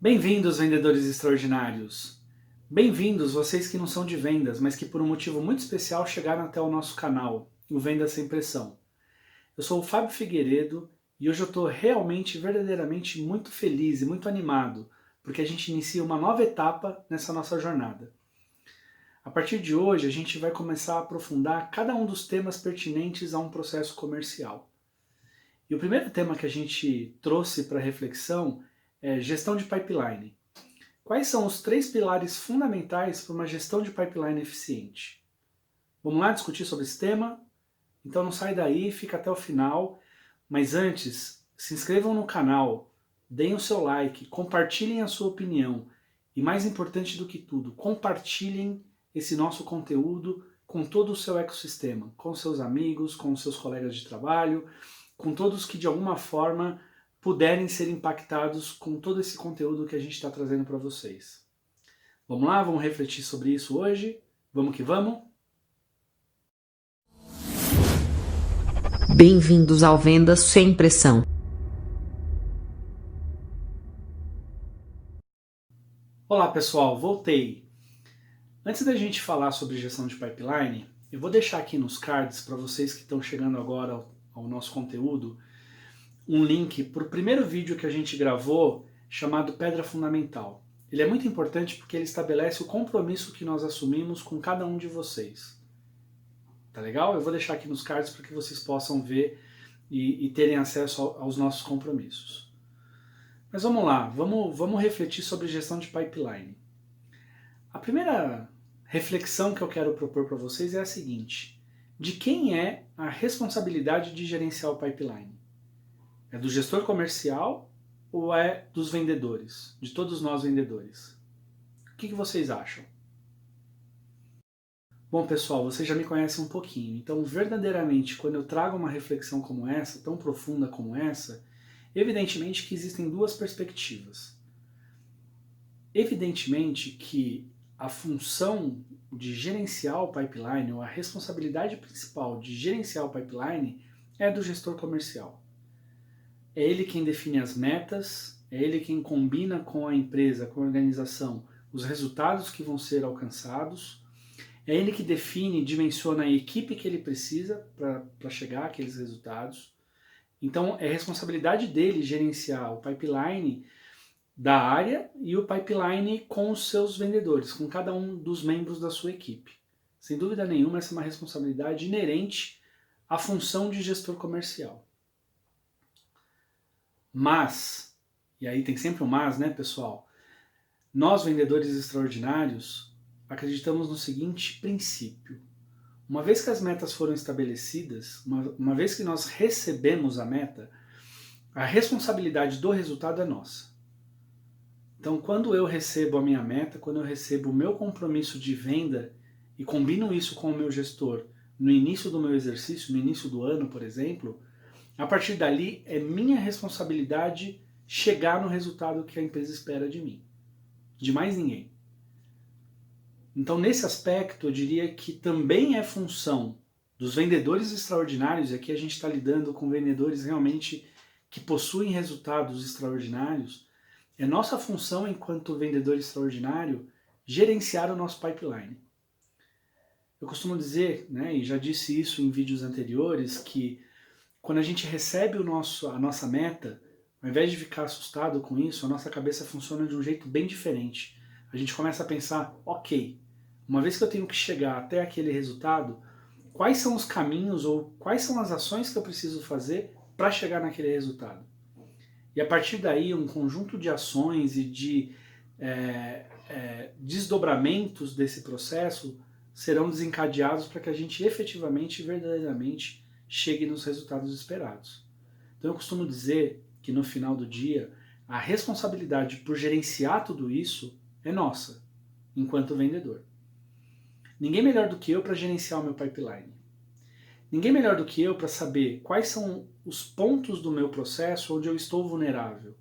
Bem-vindos, vendedores extraordinários! Bem-vindos vocês que não são de vendas, mas que por um motivo muito especial chegaram até o nosso canal, o Venda Sem Pressão. Eu sou o Fábio Figueiredo e hoje eu estou realmente, verdadeiramente muito feliz e muito animado, porque a gente inicia uma nova etapa nessa nossa jornada. A partir de hoje, a gente vai começar a aprofundar cada um dos temas pertinentes a um processo comercial. E o primeiro tema que a gente trouxe para reflexão é gestão de pipeline. Quais são os 3 pilares fundamentais para uma gestão de pipeline eficiente? Vamos lá discutir sobre esse tema? Então não sai daí, fica até o final. Mas antes, se inscrevam no canal, deem o seu like, compartilhem a sua opinião. E mais importante do que tudo, compartilhem esse nosso conteúdo com todo o seu ecossistema, com seus amigos, com seus colegas de trabalho, com todos que de alguma forma puderem ser impactados com todo esse conteúdo que a gente está trazendo para vocês. Vamos lá, vamos refletir sobre isso hoje? Vamos que vamos? Bem-vindos ao Vendas Sem Pressão. Olá pessoal, voltei. Antes da gente falar sobre gestão de pipeline, eu vou deixar aqui nos cards para vocês que estão chegando agora ao nosso conteúdo, um link para o primeiro vídeo que a gente gravou chamado Pedra Fundamental. Ele é muito importante porque ele estabelece o compromisso que nós assumimos com cada um de vocês. Tá legal? Eu vou deixar aqui nos cards para que vocês possam ver e terem acesso aos nossos compromissos. Mas vamos lá, vamos refletir sobre gestão de pipeline. A primeira reflexão que eu quero propor para vocês é a seguinte: de quem é a responsabilidade de gerenciar o pipeline? É do gestor comercial ou é dos vendedores? De todos nós vendedores? O que vocês acham? Bom pessoal, vocês já me conhecem um pouquinho, então verdadeiramente quando eu trago uma reflexão como essa, tão profunda como essa, evidentemente que existem duas perspectivas. Evidentemente que a função de gerenciar o pipeline, ou a responsabilidade principal de gerenciar o pipeline, é do gestor comercial. É ele quem define as metas, é ele quem combina com a empresa, com a organização, os resultados que vão ser alcançados, é ele que define e dimensiona a equipe que ele precisa para chegar àqueles resultados. Então é responsabilidade dele gerenciar o pipeline da área e o pipeline com os seus vendedores, com cada um dos membros da sua equipe. Sem dúvida nenhuma, essa é uma responsabilidade inerente à função de gestor comercial. Mas, e aí tem sempre um mas, né, pessoal? Nós, vendedores extraordinários, acreditamos no seguinte princípio. Uma vez que as metas foram estabelecidas, uma vez que nós recebemos a meta, a responsabilidade do resultado é nossa. Então, quando eu recebo a minha meta, quando eu recebo o meu compromisso de venda e combino isso com o meu gestor no início do meu exercício, no início do ano, por exemplo, a partir dali é minha responsabilidade chegar no resultado que a empresa espera de mim, de mais ninguém. Então, nesse aspecto, eu diria que também é função dos vendedores extraordinários, e aqui a gente está lidando com vendedores realmente que possuem resultados extraordinários, é nossa função enquanto vendedor extraordinário gerenciar o nosso pipeline. Eu costumo dizer, né, e já disse isso em vídeos anteriores, que quando a gente recebe a nossa meta, ao invés de ficar assustado com isso, a nossa cabeça funciona de um jeito bem diferente. A gente começa a pensar, ok, uma vez que eu tenho que chegar até aquele resultado, quais são os caminhos ou quais são as ações que eu preciso fazer para chegar naquele resultado? E a partir daí, um conjunto de ações e de desdobramentos desse processo serão desencadeados para que a gente efetivamente e verdadeiramente chegue nos resultados esperados. Então eu costumo dizer que no final do dia, a responsabilidade por gerenciar tudo isso é nossa, enquanto vendedor. Ninguém melhor do que eu para gerenciar o meu pipeline. Ninguém melhor do que eu para saber quais são os pontos do meu processo onde eu estou vulnerável.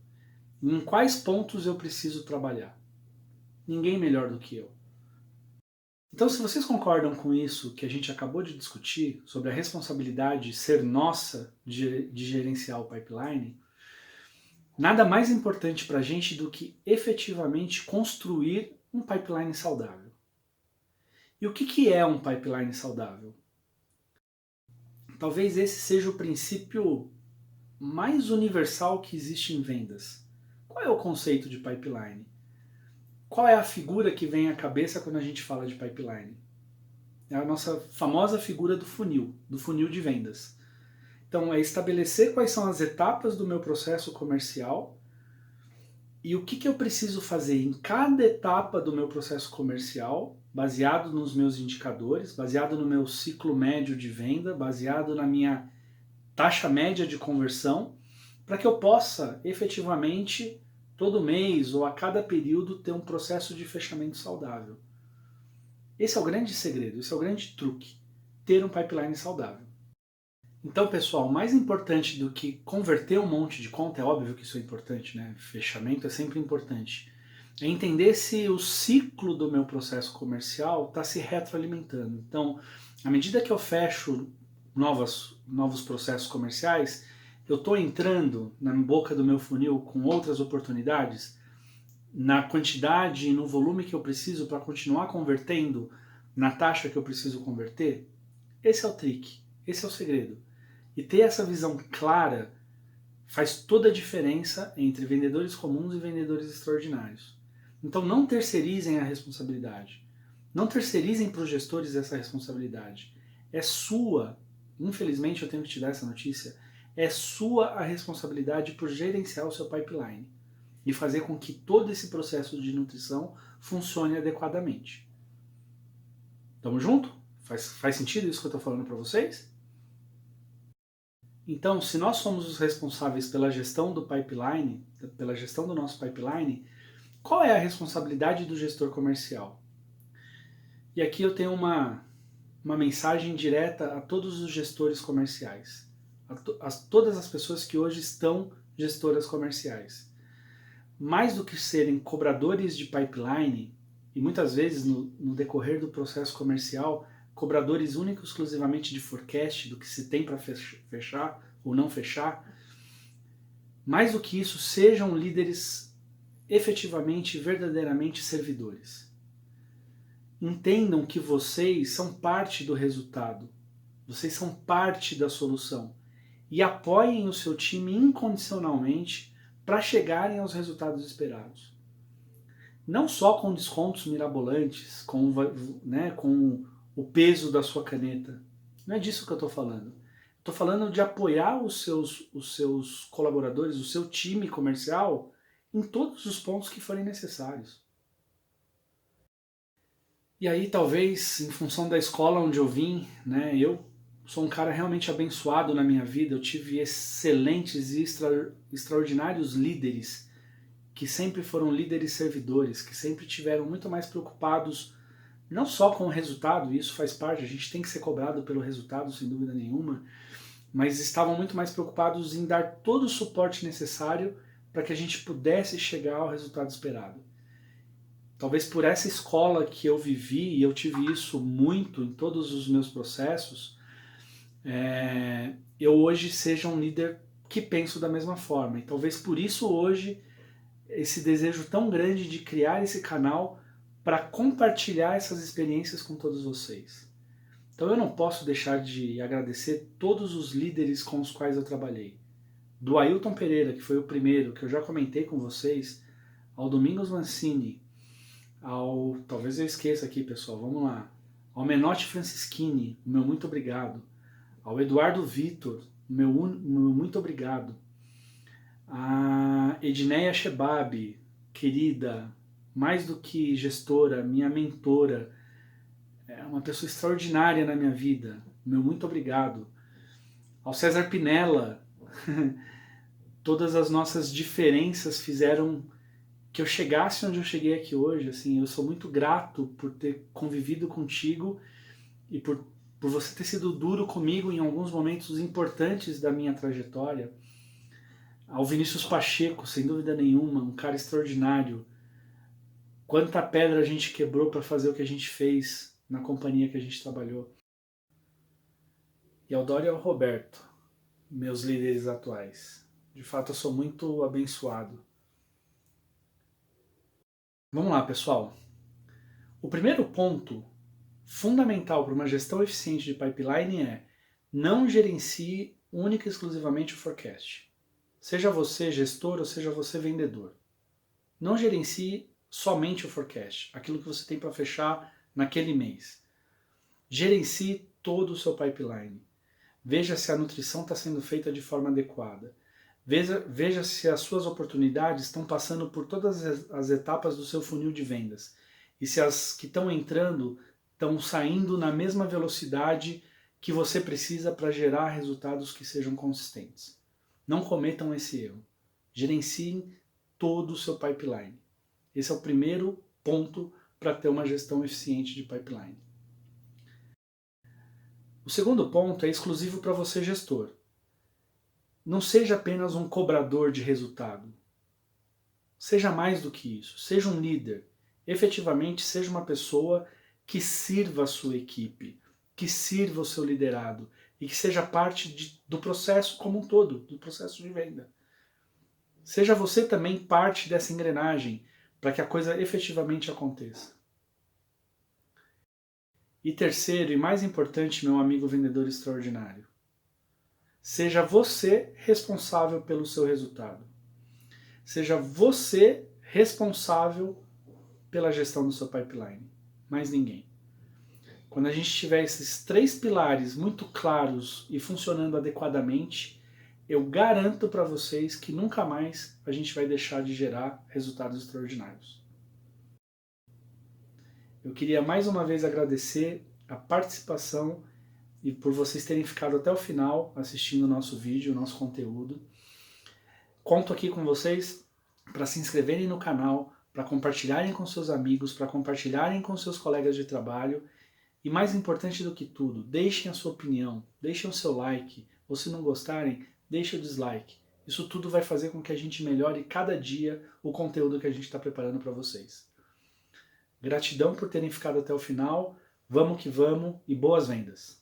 Em quais pontos eu preciso trabalhar. Ninguém melhor do que eu. Então, se vocês concordam com isso que a gente acabou de discutir, sobre a responsabilidade ser nossa de gerenciar o pipeline, Nada mais importante para a gente do que efetivamente construir um pipeline saudável. E o que é um pipeline saudável? Talvez esse seja o princípio mais universal que existe em vendas. Qual é o conceito de pipeline? Qual é a figura que vem à cabeça quando a gente fala de pipeline? É a nossa famosa figura do funil de vendas. Então, é estabelecer quais são as etapas do meu processo comercial e o que eu preciso fazer em cada etapa do meu processo comercial, baseado nos meus indicadores, baseado no meu ciclo médio de venda, baseado na minha taxa média de conversão, para que eu possa efetivamente, todo mês ou a cada período, ter um processo de fechamento saudável. Esse é o grande segredo, esse é o grande truque, ter um pipeline saudável. Então, pessoal, mais importante do que converter um monte de conta, é óbvio que isso é importante, né? Fechamento é sempre importante. É entender se o ciclo do meu processo comercial está se retroalimentando. Então, à medida que eu fecho novos processos comerciais, eu estou entrando na boca do meu funil com outras oportunidades, na quantidade e no volume que eu preciso para continuar convertendo na taxa que eu preciso converter. Esse é o trick, esse é o segredo. E ter essa visão clara faz toda a diferença entre vendedores comuns e vendedores extraordinários. Então não terceirizem a responsabilidade. Não terceirizem para os gestores essa responsabilidade. É sua, infelizmente eu tenho que te dar essa notícia, é sua a responsabilidade por gerenciar o seu pipeline e fazer com que todo esse processo de nutrição funcione adequadamente. Tamo junto? Faz sentido isso que eu estou falando para vocês? Então, se nós somos os responsáveis pela gestão do pipeline, pela gestão do nosso pipeline, qual é a responsabilidade do gestor comercial? E aqui eu tenho uma mensagem direta a todos os gestores comerciais, a todas as pessoas que hoje estão gestoras comerciais. Mais do que serem cobradores de pipeline, e muitas vezes no decorrer do processo comercial, cobradores únicos exclusivamente de forecast, do que se tem para fechar ou não fechar, mais do que isso, sejam líderes efetivamente, verdadeiramente servidores. Entendam que vocês são parte do resultado, vocês são parte da solução e apoiem o seu time incondicionalmente para chegarem aos resultados esperados. Não só com descontos mirabolantes, com o peso da sua caneta. Não é disso que eu estou falando. Estou falando de apoiar os seus colaboradores, o seu time comercial, em todos os pontos que forem necessários. E aí, talvez, em função da escola onde eu vim, né, eu sou um cara realmente abençoado na minha vida, eu tive excelentes e extraordinários líderes, que sempre foram líderes servidores, que sempre tiveram muito mais preocupados, não só com o resultado, e isso faz parte, a gente tem que ser cobrado pelo resultado, sem dúvida nenhuma, mas estavam muito mais preocupados em dar todo o suporte necessário para que a gente pudesse chegar ao resultado esperado. Talvez por essa escola que eu vivi, e eu tive isso muito em todos os meus processos, eu hoje seja um líder que penso da mesma forma. E talvez por isso hoje esse desejo tão grande de criar esse canal para compartilhar essas experiências com todos vocês. Então eu não posso deixar de agradecer todos os líderes com os quais eu trabalhei. Do Ailton Pereira, que foi o primeiro, que eu já comentei com vocês, ao Domingos Mancini, talvez eu esqueça aqui, pessoal, vamos lá. Ao Menotti Francischini, o meu muito obrigado. Ao Eduardo Vitor, o meu muito obrigado. A Edneia Shebab, querida, mais do que gestora, minha mentora, é uma pessoa extraordinária na minha vida, meu muito obrigado. Ao César Pinella, todas as nossas diferenças fizeram que eu chegasse onde eu cheguei aqui hoje. Assim, eu sou muito grato por ter convivido contigo e por você ter sido duro comigo em alguns momentos importantes da minha trajetória. Ao Vinícius Pacheco, sem dúvida nenhuma, um cara extraordinário. Quanta pedra a gente quebrou para fazer o que a gente fez na companhia que a gente trabalhou. E ao Dória e ao Roberto, meus líderes atuais. De fato, eu sou muito abençoado. Vamos lá, pessoal. O primeiro ponto fundamental para uma gestão eficiente de pipeline é: não gerencie única e exclusivamente o forecast. Seja você gestor ou seja você vendedor. Não gerencie somente o forecast, aquilo que você tem para fechar naquele mês. Gerencie todo o seu pipeline. Veja se a nutrição está sendo feita de forma adequada. Veja se as suas oportunidades estão passando por todas as etapas do seu funil de vendas. E se as que estão entrando estão saindo na mesma velocidade que você precisa para gerar resultados que sejam consistentes. Não cometam esse erro. Gerenciem todo o seu pipeline. Esse é o primeiro ponto para ter uma gestão eficiente de pipeline. O segundo ponto é exclusivo para você, gestor. Não seja apenas um cobrador de resultado. Seja mais do que isso. Seja um líder. Efetivamente, seja uma pessoa que sirva a sua equipe, que sirva o seu liderado e que seja parte do processo como um todo, do processo de venda. Seja você também parte dessa engrenagem para que a coisa efetivamente aconteça. E terceiro e mais importante, meu amigo vendedor extraordinário, seja você responsável pelo seu resultado. Seja você responsável pela gestão do seu pipeline. Mais ninguém. Quando a gente tiver esses 3 pilares muito claros e funcionando adequadamente, eu garanto para vocês que nunca mais a gente vai deixar de gerar resultados extraordinários. Eu queria mais uma vez agradecer a participação e por vocês terem ficado até o final assistindo o nosso vídeo, o nosso conteúdo. Conto aqui com vocês para se inscreverem no canal, para compartilharem com seus amigos, para compartilharem com seus colegas de trabalho e, mais importante do que tudo, deixem a sua opinião, deixem o seu like, ou se não gostarem, deixem o dislike. Isso tudo vai fazer com que a gente melhore cada dia o conteúdo que a gente está preparando para vocês. Gratidão por terem ficado até o final, vamos que vamos e boas vendas!